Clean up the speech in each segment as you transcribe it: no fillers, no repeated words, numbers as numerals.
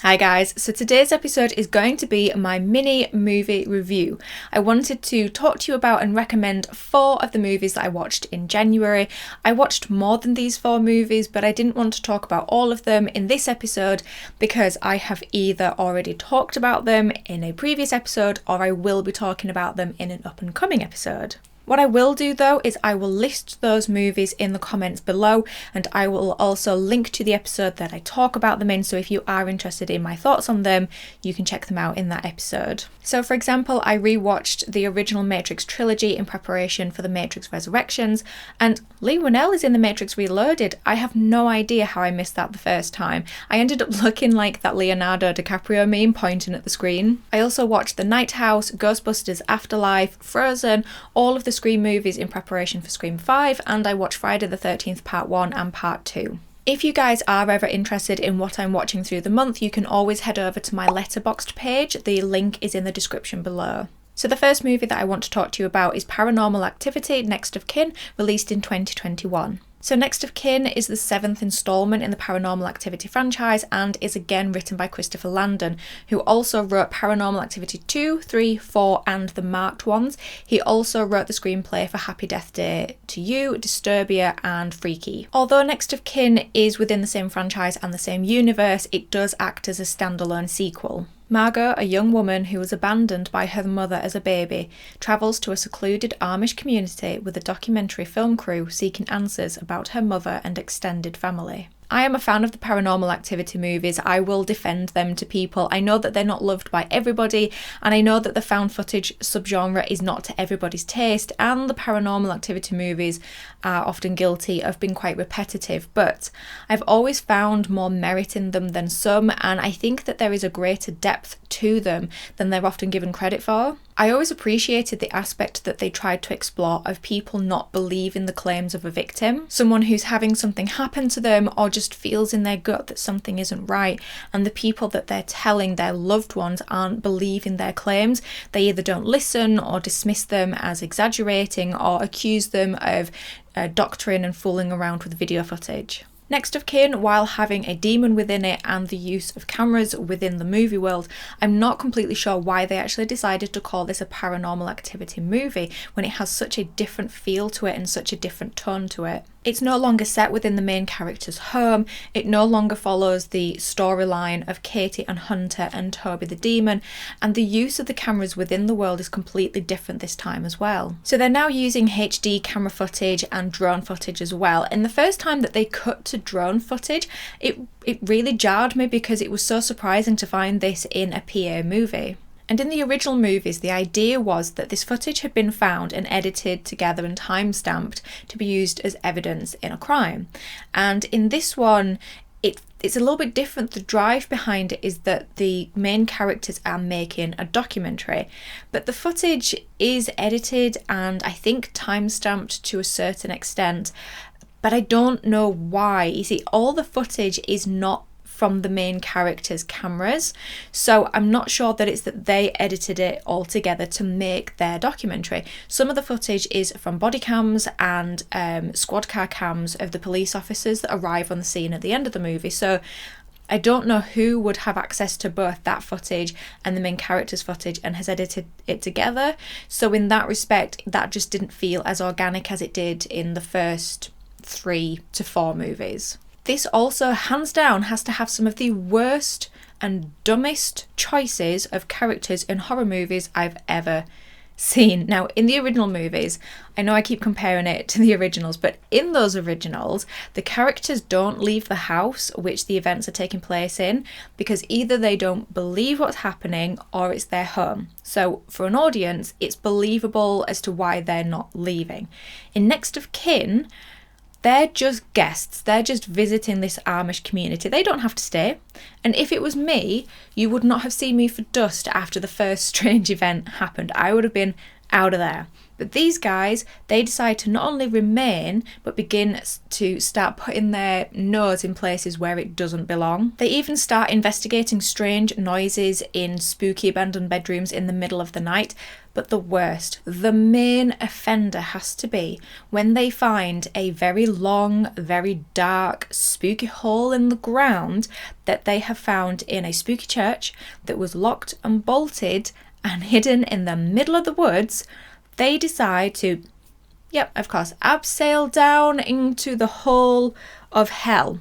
Hi guys, so today's episode is going to be my mini movie review. I wanted to talk to you about and recommend 4 of the movies that I watched in January. I watched more than these 4 movies, but I didn't want to talk about all of them in this episode because I have either already talked about them in a previous episode or I will be talking about them in an up and coming episode. What I will do though is I will list those movies in the comments below, and I will also link to the episode that I talk about them in, so if you are interested in my thoughts on them, you can check them out in that episode. So for example, I rewatched the original Matrix trilogy in preparation for the Matrix Resurrections, and Leigh Whannell is in the Matrix Reloaded. I have no idea how I missed that the first time. I ended up looking like that Leonardo DiCaprio meme pointing at the screen. I also watched The Night House, Ghostbusters Afterlife, Frozen, all of the Scream movies in preparation for Scream 5, and I watched Friday the 13th Part 1 and Part 2. If you guys are ever interested in what I'm watching through the month, you can always head over to my Letterboxd page. The link is in the description below. So the first movie that I want to talk to you about is Paranormal Activity: Next of Kin, released in 2021. So Next of Kin is the 7th instalment in the Paranormal Activity franchise and is again written by Christopher Landon, who also wrote Paranormal Activity 2, 3, 4 and the marked ones. He also wrote the screenplay for Happy Death Day to You, Disturbia and Freaky. Although Next of Kin is within the same franchise and the same universe, it does act as a standalone sequel. Margot, a young woman who was abandoned by her mother as a baby, travels to a secluded Amish community with a documentary film crew seeking answers about her mother and extended family. I am a fan of the Paranormal Activity movies. I will defend them to people. I know that they're not loved by everybody, and I know that the found footage subgenre is not to everybody's taste, and the Paranormal Activity movies are often guilty of being quite repetitive, but I've always found more merit in them than some, and I think that there is a greater depth to them than they're often given credit for. I always appreciated the aspect that they tried to explore of people not believing the claims of a victim, someone who's having something happen to them or just feels in their gut that something isn't right, and the people that they're telling, their loved ones, aren't believing their claims. They either don't listen or dismiss them as exaggerating or accuse them of doctoring and fooling around with video footage. Next of Kin, while having a demon within it and the use of cameras within the movie world, I'm not completely sure why they actually decided to call this a Paranormal Activity movie when it has such a different feel to it and such a different tone to it. It's no longer set within the main character's home, it no longer follows the storyline of Katie and Hunter and Toby the Demon, and the use of the cameras within the world is completely different this time as well. So they're now using HD camera footage and drone footage as well, and the first time that they cut to drone footage, it really jarred me because it was so surprising to find this in a PA movie. And in the original movies, the idea was that this footage had been found and edited together and time-stamped to be used as evidence in a crime. And in this one, it's a little bit different. The drive behind it is that the main characters are making a documentary, but the footage is edited and I think time-stamped to a certain extent, but I don't know why. You see, all the footage is not from the main character's cameras, so I'm not sure that it's that they edited it all together to make their documentary. Some of the footage is from body cams and squad car cams of the police officers that arrive on the scene at the end of the movie, so I don't know who would have access to both that footage and the main character's footage and has edited it together. So in that respect, that just didn't feel as organic as it did in the first 3 to 4 movies. This also, hands down, has to have some of the worst and dumbest choices of characters in horror movies I've ever seen. Now, in the original movies, I know I keep comparing it to the originals, but in those originals, the characters don't leave the house which the events are taking place in because either they don't believe what's happening or it's their home. So for an audience, it's believable as to why they're not leaving. In Next of Kin, they're just guests, they're just visiting this Amish community. They don't have to stay. And if it was me, you would not have seen me for dust after the first strange event happened. I would have been out of there. But these guys, they decide to not only remain, but begin to start putting their nose in places where it doesn't belong. They even start investigating strange noises in spooky abandoned bedrooms in the middle of the night. But the worst, the main offender has to be when they find a very long, very dark, spooky hole in the ground that they have found in a spooky church that was locked and bolted and hidden in the middle of the woods. They decide to, yep, of course, abseil down into the hole of hell.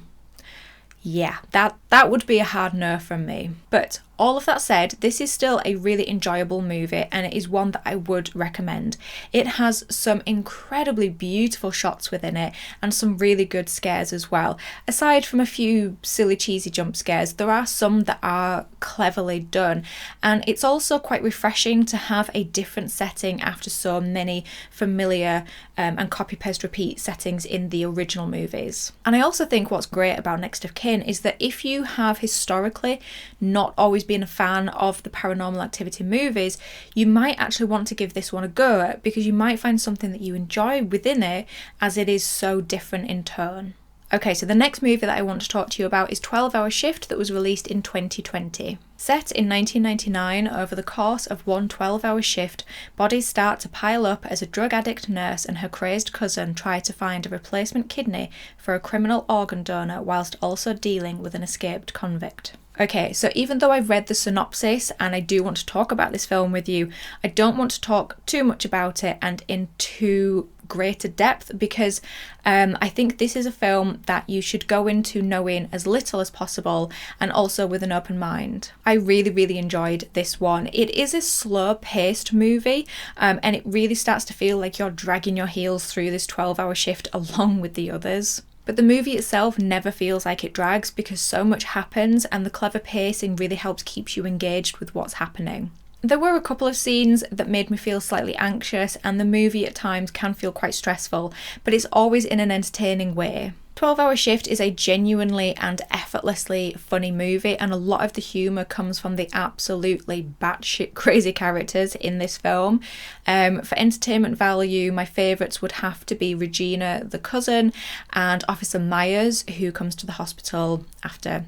Yeah, that would be a hard no from me. But all of that said, this is still a really enjoyable movie, and it is one that I would recommend. It has some incredibly beautiful shots within it and some really good scares as well. Aside from a few silly cheesy jump scares, there are some that are cleverly done, and it's also quite refreshing to have a different setting after so many familiar and copy paste repeat settings in the original movies. And I also think what's great about Next of Kin is that if you have historically not always been a fan of the Paranormal Activity movies, you might actually want to give this one a go, because you might find something that you enjoy within it, as it is so different in tone. Okay, so the next movie that I want to talk to you about is 12 Hour Shift, that was released in 2020. Set in 1999, over the course of one 12-hour shift, bodies start to pile up as a drug addict nurse and her crazed cousin try to find a replacement kidney for a criminal organ donor whilst also dealing with an escaped convict. Okay, so even though I've read the synopsis and I do want to talk about this film with you, I don't want to talk too much about it and in too greater depth, because I think this is a film that you should go into knowing as little as possible and also with an open mind. I really enjoyed this one. It is a slow paced movie and it really starts to feel like you're dragging your heels through this 12-hour shift along with the others. But the movie itself never feels like it drags, because so much happens and the clever pacing really helps keep you engaged with what's happening. There were a couple of scenes that made me feel slightly anxious, and the movie at times can feel quite stressful, but it's always in an entertaining way. 12-Hour Shift is a genuinely and effortlessly funny movie, and a lot of the humour comes from the absolutely batshit crazy characters in this film. For entertainment value, my favourites would have to be Regina, the cousin, and Officer Myers, who comes to the hospital after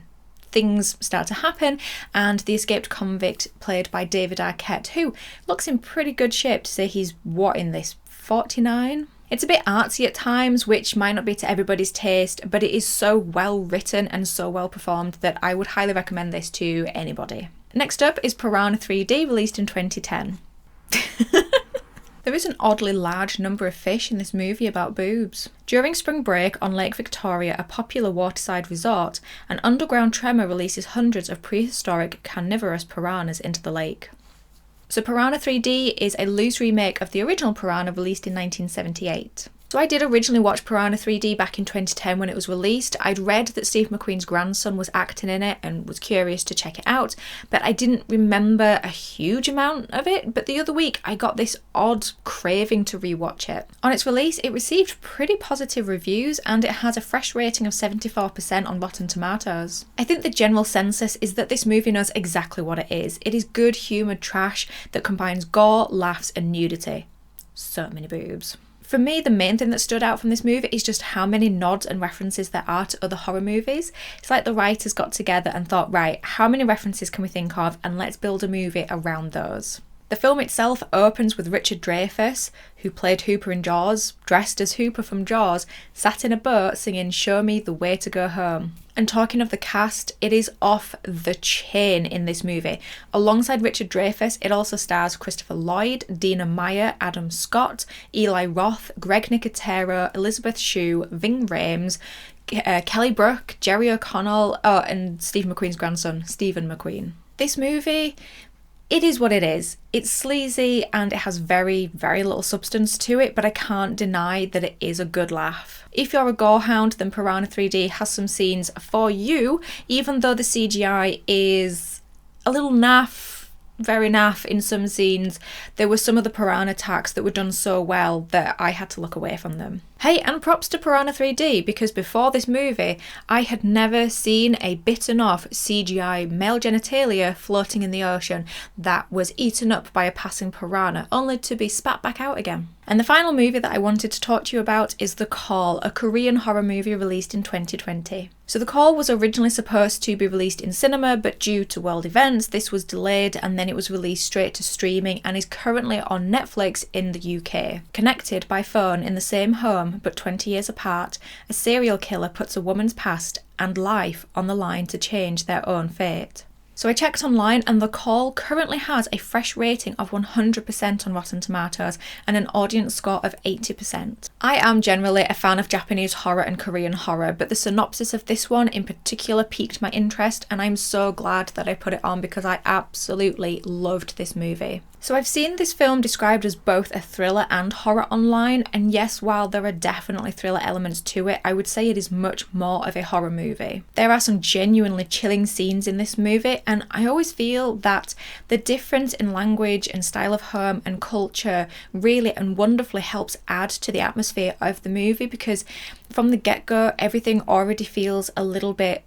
things start to happen, and the escaped convict played by David Arquette, who looks in pretty good shape to say he's, what, in this, 49? It's a bit artsy at times, which might not be to everybody's taste, but it is so well written and so well performed that I would highly recommend this to anybody. Next up is Piranha 3D, released in 2010. There is an oddly large number of fish in this movie about boobs. During spring break on Lake Victoria, a popular waterside resort, an underground tremor releases hundreds of prehistoric carnivorous piranhas into the lake. So Piranha 3D is a loose remake of the original Piranha, released in 1978. So I did originally watch Piranha 3D back in 2010 when it was released. I'd read that Steve McQueen's grandson was acting in it and was curious to check it out, but I didn't remember a huge amount of it. But the other week I got this odd craving to rewatch it. On its release, it received pretty positive reviews and it has a fresh rating of 74% on Rotten Tomatoes. I think the general consensus is that this movie knows exactly what it is. It is good humoured trash that combines gore, laughs and nudity. So many boobs. For me, the main thing that stood out from this movie is just how many nods and references there are to other horror movies. It's like the writers got together and thought, right, how many references can we think of, and let's build a movie around those. The film itself opens with Richard Dreyfuss, who played Hooper in Jaws, dressed as Hooper from Jaws, sat in a boat singing "Show Me the Way to Go Home." And talking of the cast, it is off the chain in this movie. Alongside Richard Dreyfuss, it also stars Christopher Lloyd, Dina Meyer, Adam Scott, Eli Roth, Greg Nicotero, Elizabeth Shue, Ving Rhames, Kelly Brook, Jerry O'Connell, and Steve McQueen's grandson, Stephen McQueen. This movie, it is what it is. It's sleazy and it has very little substance to it, but I can't deny that it is a good laugh. If you're a gorehound, then Piranha 3D has some scenes for you, even though the CGI is a little naff. Very naff in some scenes. There were some of the piranha attacks that were done so well that I had to look away from them. Hey, and props to Piranha 3D, because before this movie I had never seen a bitten off CGI male genitalia floating in the ocean that was eaten up by a passing piranha, only to be spat back out again. And the final movie that I wanted to talk to you about is The Call, a Korean horror movie released in 2020. So The Call was originally supposed to be released in cinema, but due to world events, this was delayed and then it was released straight to streaming and is currently on Netflix in the UK. Connected by phone in the same home, but 20 years apart, a serial killer puts a woman's past and life on the line to change their own fate. So I checked online and The Call currently has a fresh rating of 100% on Rotten Tomatoes and an audience score of 80%. I am generally a fan of Japanese horror and Korean horror, but the synopsis of this one in particular piqued my interest and I'm so glad that I put it on because I absolutely loved this movie. So I've seen this film described as both a thriller and horror online, and yes, while there are definitely thriller elements to it, I would say it is much more of a horror movie. There are some genuinely chilling scenes in this movie, and I always feel that the difference in language and style of home and culture really and wonderfully helps add to the atmosphere of the movie, because from the get-go everything already feels a little bit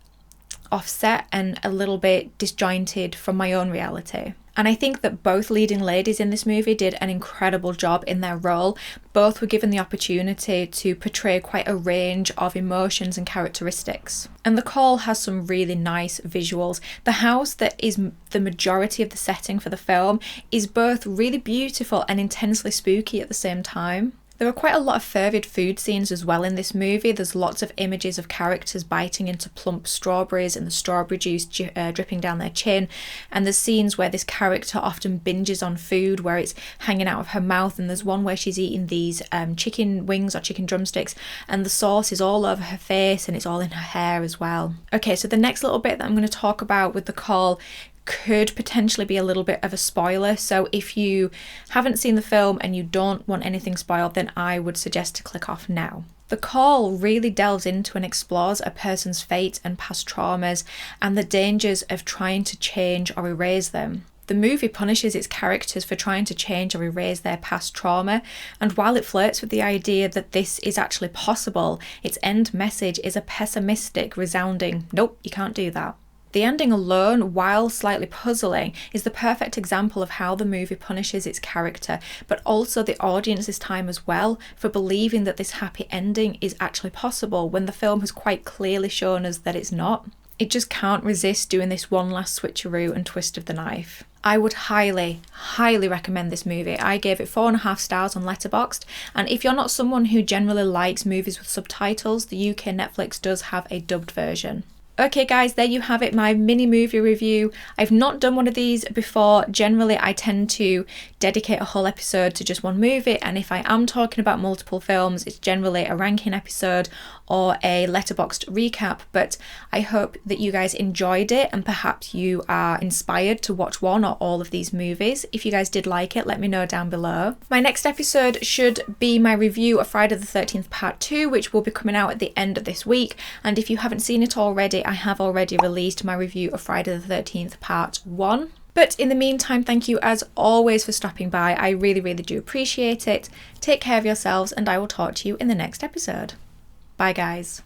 offset and a little bit disjointed from my own reality. And I think that both leading ladies in this movie did an incredible job in their role. Both were given the opportunity to portray quite a range of emotions and characteristics. And The Call has some really nice visuals. The house that is the majority of the setting for the film is both really beautiful and intensely spooky at the same time. There are quite a lot of fervid food scenes as well in this movie. There's lots of images of characters biting into plump strawberries and the strawberry juice dripping down their chin. And there's scenes where this character often binges on food, where it's hanging out of her mouth. And there's one where she's eating these chicken wings or chicken drumsticks, and the sauce is all over her face and it's all in her hair as well. Okay, so the next little bit that I'm going to talk about with The Call could potentially be a little bit of a spoiler, so if you haven't seen the film and you don't want anything spoiled, then I would suggest to click off now. The Call really delves into and explores a person's fate and past traumas and the dangers of trying to change or erase them. The movie punishes its characters for trying to change or erase their past trauma, and while it flirts with the idea that this is actually possible, its end message is a pessimistic, resounding, nope, you can't do that. The ending alone, while slightly puzzling, is the perfect example of how the movie punishes its character, but also the audience's time as well, for believing that this happy ending is actually possible when the film has quite clearly shown us that it's not. It just can't resist doing this one last switcheroo and twist of the knife. I would highly, highly recommend this movie. I gave it 4.5 stars on Letterboxd, and if you're not someone who generally likes movies with subtitles, the UK Netflix does have a dubbed version. Okay guys, there you have it, my mini movie review. I've not done one of these before. Generally I tend to dedicate a whole episode to just one movie, and if I am talking about multiple films, it's generally a ranking episode or a Letterboxd recap. But I hope that you guys enjoyed it and perhaps you are inspired to watch one or all of these movies. If you guys did like it, let me know down below. My next episode should be my review of Friday the 13th Part 2, which will be coming out at the end of this week. And if you haven't seen it already, I have already released my review of Friday the 13th Part 1. But in the meantime, thank you as always for stopping by. I really, really do appreciate it. Take care of yourselves and I will talk to you in the next episode. Bye guys.